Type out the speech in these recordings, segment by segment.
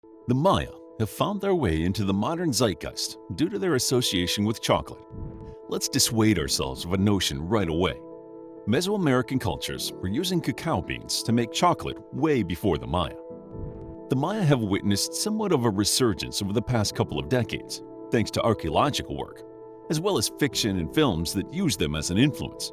The Maya have found their way into the modern zeitgeist due to their association with chocolate. Let's dissuade ourselves of a notion right away. Mesoamerican cultures were using cacao beans to make chocolate way before the Maya. The Maya have witnessed somewhat of a resurgence over the past couple of decades, thanks to archaeological work, as well as fiction and films that use them as an influence.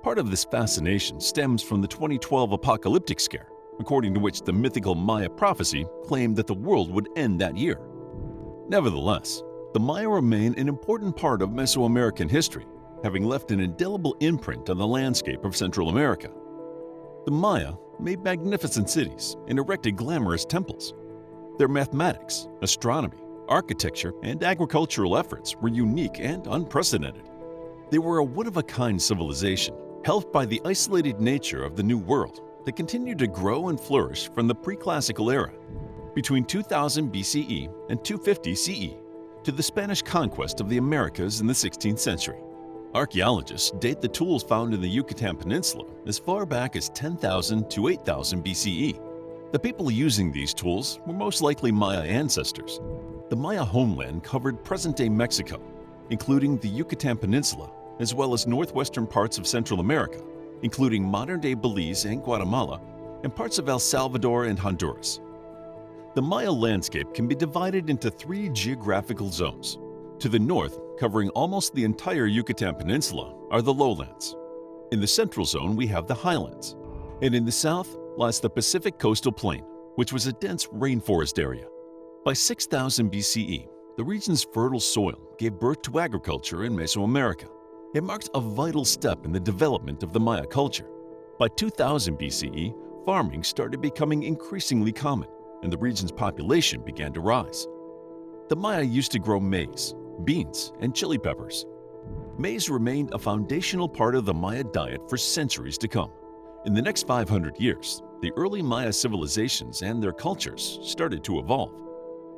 Part of this fascination stems from the 2012 apocalyptic scare, according to which the mythical Maya prophecy claimed that the world would end that year. Nevertheless, the Maya remain an important part of Mesoamerican history, having left an indelible imprint on the landscape of Central America. The Maya made magnificent cities and erected glamorous temples. Their mathematics, astronomy, architecture, and agricultural efforts were unique and unprecedented. They were a one-of-a-kind civilization, helped by the isolated nature of the New World that continued to grow and flourish from the pre-classical era, between 2000 BCE and 250 CE, to the Spanish conquest of the Americas in the 16th century. Archaeologists date the tools found in the Yucatan Peninsula as far back as 10,000 to 8,000 BCE. The people using these tools were most likely Maya ancestors. The Maya homeland covered present-day Mexico, including the Yucatan Peninsula, as well as northwestern parts of Central America, including modern-day Belize and Guatemala, and parts of El Salvador and Honduras. The Maya landscape can be divided into three geographical zones. To the north, covering almost the entire Yucatan Peninsula, are the lowlands. In the central zone, we have the highlands. And in the south lies the Pacific coastal plain, which was a dense rainforest area. By 6000 BCE, the region's fertile soil gave birth to agriculture in Mesoamerica. It marked a vital step in the development of the Maya culture. By 2000 BCE, farming started becoming increasingly common, and the region's population began to rise. The Maya used to grow maize, beans, and chili peppers. Maize remained a foundational part of the Maya diet for centuries to come. In the next 500 years, the early Maya civilizations and their cultures started to evolve.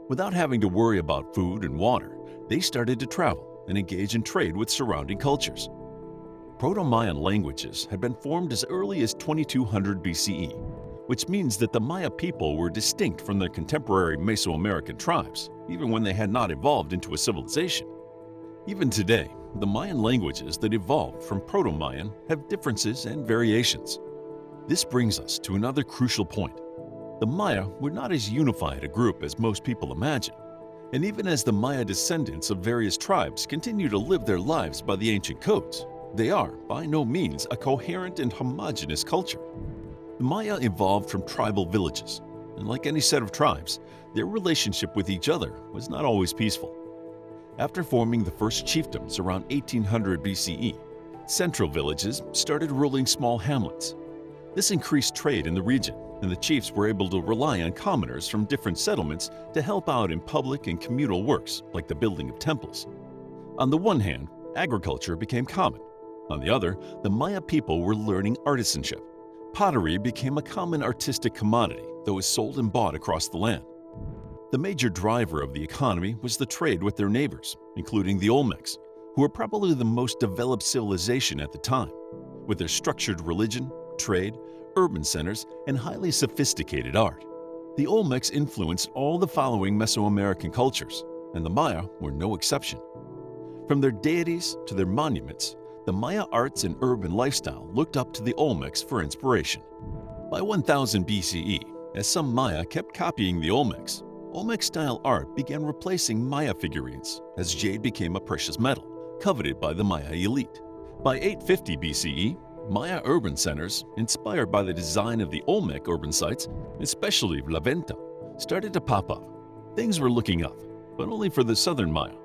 Without having to worry about food and water, they started to travel and engage in trade with surrounding cultures. Proto-Mayan languages had been formed as early as 2200 BCE, which means that the Maya people were distinct from their contemporary Mesoamerican tribes, even when they had not evolved into a civilization. Even today, the Mayan languages that evolved from Proto-Mayan have differences and variations. This brings us to another crucial point. The Maya were not as unified a group as most people imagine, and even as the Maya descendants of various tribes continue to live their lives by the ancient codes, they are, by no means, a coherent and homogeneous culture. The Maya evolved from tribal villages, and like any set of tribes, their relationship with each other was not always peaceful. After forming the first chiefdoms around 1800 BCE, central villages started ruling small hamlets. This increased trade in the region, and the chiefs were able to rely on commoners from different settlements to help out in public and communal works like the building of temples. On the one hand, agriculture became common. On the other, the Maya people were learning artisanship. Pottery became a common artistic commodity that was sold and bought across the land. The major driver of the economy was the trade with their neighbors, including the Olmecs, who were probably the most developed civilization at the time, with their structured religion, trade, urban centers, and highly sophisticated art. The Olmecs influenced all the following Mesoamerican cultures, and the Maya were no exception. From their deities to their monuments, the Maya arts and urban lifestyle looked up to the Olmecs for inspiration. By 1000 BCE, as some Maya kept copying the Olmecs, Olmec-style art began replacing Maya figurines as jade became a precious metal, coveted by the Maya elite. By 850 BCE, Maya urban centers, inspired by the design of the Olmec urban sites, especially La Venta, started to pop up. Things were looking up, but only for the southern Maya.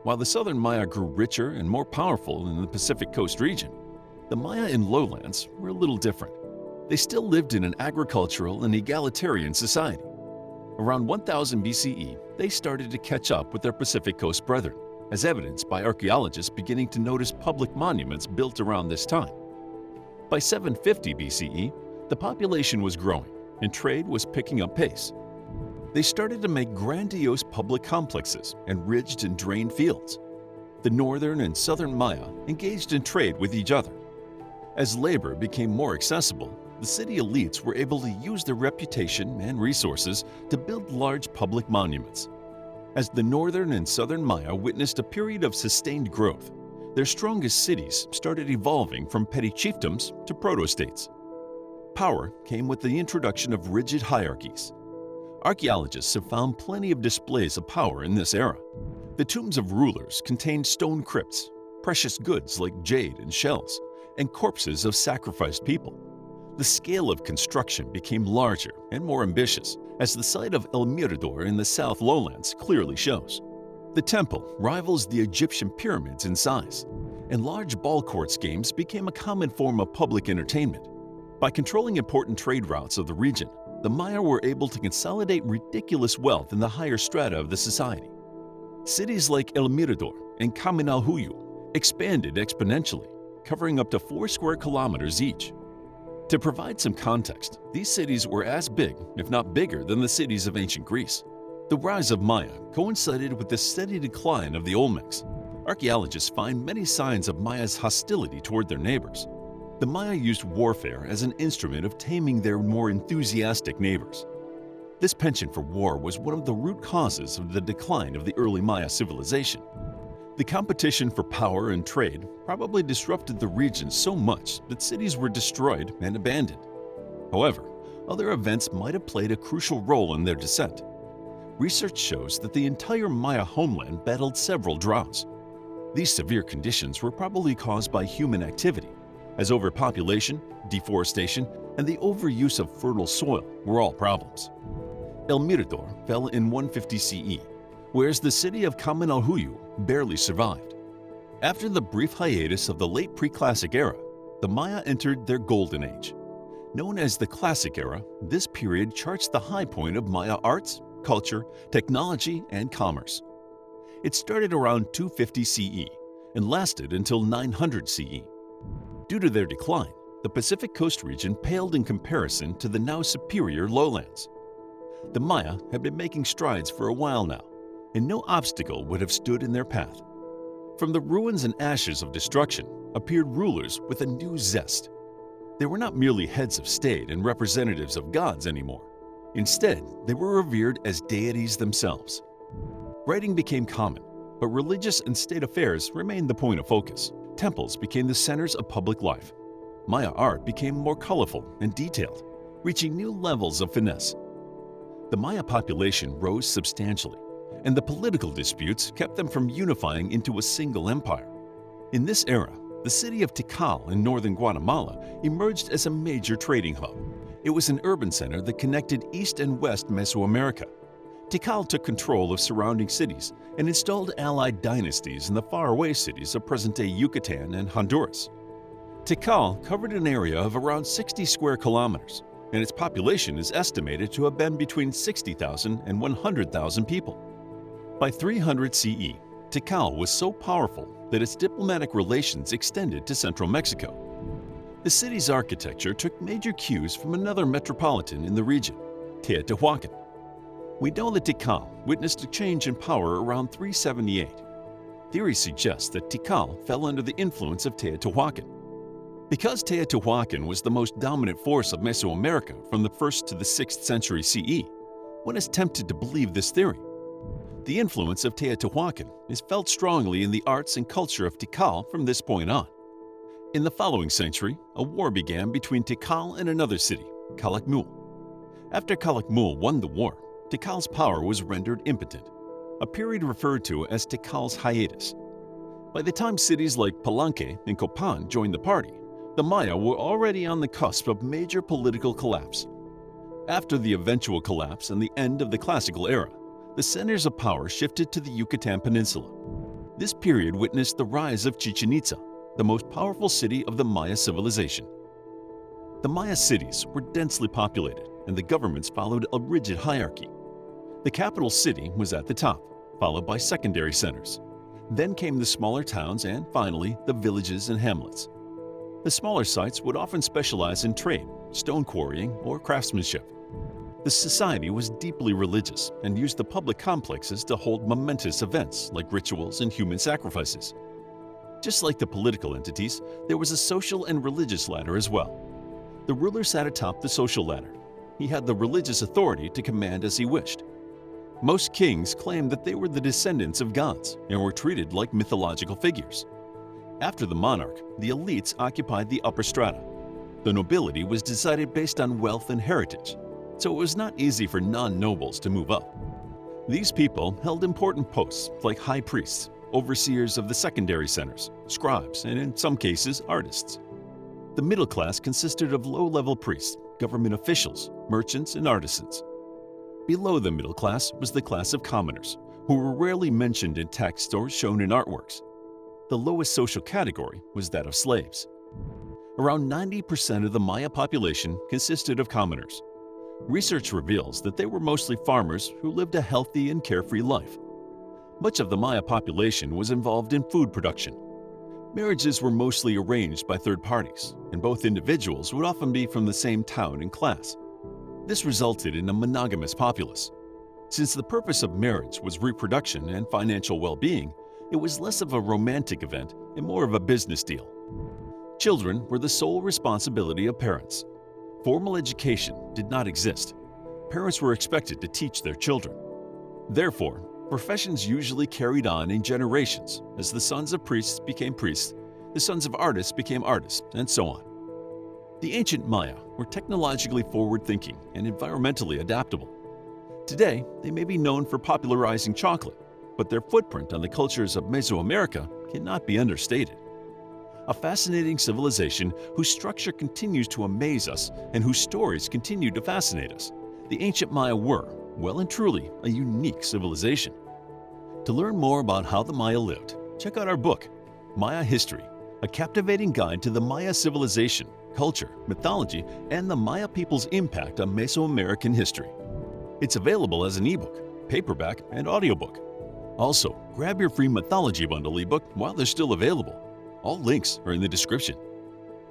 While the southern Maya grew richer and more powerful in the Pacific Coast region, the Maya in lowlands were a little different. They still lived in an agricultural and egalitarian society. Around 1000 BCE, they started to catch up with their Pacific Coast brethren, as evidenced by archaeologists beginning to notice public monuments built around this time. By 750 BCE, the population was growing and trade was picking up pace. They started to make grandiose public complexes and ridged and drained fields. The northern and southern Maya engaged in trade with each other. As labor became more accessible, the city elites were able to use their reputation and resources to build large public monuments. As the northern and southern Maya witnessed a period of sustained growth, their strongest cities started evolving from petty chiefdoms to proto-states. Power came with the introduction of rigid hierarchies. Archaeologists have found plenty of displays of power in this era. The tombs of rulers contained stone crypts, precious goods like jade and shells, and corpses of sacrificed people. The scale of construction became larger and more ambitious, as the site of El Mirador in the South Lowlands clearly shows. The temple rivals the Egyptian pyramids in size, and large ball courts games became a common form of public entertainment. By controlling important trade routes of the region, the Maya were able to consolidate ridiculous wealth in the higher strata of the society. Cities like El Mirador and Kaminalhuyu expanded exponentially, covering up to 4 square kilometers each. To provide some context, these cities were as big, if not bigger, than the cities of ancient Greece. The rise of Maya coincided with the steady decline of the Olmecs. Archaeologists find many signs of Maya's hostility toward their neighbors. The Maya used warfare as an instrument of taming their more enthusiastic neighbors. This penchant for war was one of the root causes of the decline of the early Maya civilization. The competition for power and trade probably disrupted the region so much that cities were destroyed and abandoned. However, other events might have played a crucial role in their descent. Research shows that the entire Maya homeland battled several droughts. These severe conditions were probably caused by human activity, as overpopulation, deforestation, and the overuse of fertile soil were all problems. El Mirador fell in 150 CE, whereas the city of Kaminalhuyu barely survived. After the brief hiatus of the late pre-classic era, the Maya entered their golden age. Known as the Classic Era, this period charts the high point of Maya arts, culture, technology, and commerce. It started around 250 CE and lasted until 900 CE. Due to their decline, the Pacific Coast region paled in comparison to the now superior lowlands. The Maya had been making strides for a while now, and no obstacle would have stood in their path. From the ruins and ashes of destruction appeared rulers with a new zest. They were not merely heads of state and representatives of gods anymore. Instead, they were revered as deities themselves. Writing became common, but religious and state affairs remained the point of focus. Temples became the centers of public life. Maya art became more colorful and detailed, reaching new levels of finesse. The Maya population rose substantially, and the political disputes kept them from unifying into a single empire. In this era, the city of Tikal in northern Guatemala emerged as a major trading hub. It was an urban center that connected east and west Mesoamerica. Tikal took control of surrounding cities and installed allied dynasties in the faraway cities of present-day Yucatan and Honduras. Tikal covered an area of around 60 square kilometers, and its population is estimated to have been between 60,000 and 100,000 people. By 300 CE, Tikal was so powerful that its diplomatic relations extended to central Mexico. The city's architecture took major cues from another metropolitan in the region, Teotihuacan. We know that Tikal witnessed a change in power around 378. Theory suggests that Tikal fell under the influence of Teotihuacan. Because Teotihuacan was the most dominant force of Mesoamerica from the 1st to the 6th century CE, one is tempted to believe this theory. The influence of Teotihuacan is felt strongly in the arts and culture of Tikal from this point on. In the following century, a war began between Tikal and another city, Calakmul. After Calakmul won the war, Tikal's power was rendered impotent, a period referred to as Tikal's hiatus. By the time cities like Palenque and Copan joined the party, the Maya were already on the cusp of major political collapse. After the eventual collapse and the end of the classical era, the centers of power shifted to the Yucatan Peninsula. This period witnessed the rise of Chichen Itza, the most powerful city of the Maya civilization. The Maya cities were densely populated, and the governments followed a rigid hierarchy. The capital city was at the top, followed by secondary centers. Then came the smaller towns and, finally, the villages and hamlets. The smaller sites would often specialize in trade, stone quarrying, or craftsmanship. The society was deeply religious and used the public complexes to hold momentous events like rituals and human sacrifices. Just like the political entities, there was a social and religious ladder as well. The ruler sat atop the social ladder. He had the religious authority to command as he wished. Most kings claimed that they were the descendants of gods and were treated like mythological figures. After the monarch, the elites occupied the upper strata. The nobility was decided based on wealth and heritage, so it was not easy for non-nobles to move up. These people held important posts like high priests, overseers of the secondary centers, scribes, and in some cases, artists. The middle class consisted of low-level priests, government officials, merchants, and artisans. Below the middle class was the class of commoners, who were rarely mentioned in text or shown in artworks. The lowest social category was that of slaves. Around 90% of the Maya population consisted of commoners. Research reveals that they were mostly farmers who lived a healthy and carefree life. Much of the Maya population was involved in food production. Marriages were mostly arranged by third parties, and both individuals would often be from the same town and class. This resulted in a monogamous populace. Since the purpose of marriage was reproduction and financial well-being, it was less of a romantic event and more of a business deal. Children were the sole responsibility of parents. Formal education did not exist. Parents were expected to teach their children. Therefore, professions usually carried on in generations as the sons of priests became priests, the sons of artists became artists, and so on. The ancient Maya were technologically forward-thinking and environmentally adaptable. Today, they may be known for popularizing chocolate, but their footprint on the cultures of Mesoamerica cannot be understated. A fascinating civilization whose structure continues to amaze us and whose stories continue to fascinate us. The ancient Maya were, well and truly, a unique civilization. To learn more about how the Maya lived, check out our book, Maya History, a captivating guide to the Maya civilization, culture, mythology, and the Maya people's impact on Mesoamerican history. It's available as an ebook, paperback, and audiobook. Also, grab your free Mythology bundle ebook while they're still available. All links are in the description.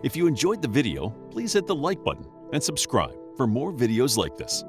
If you enjoyed the video, please hit the like button and subscribe for more videos like this.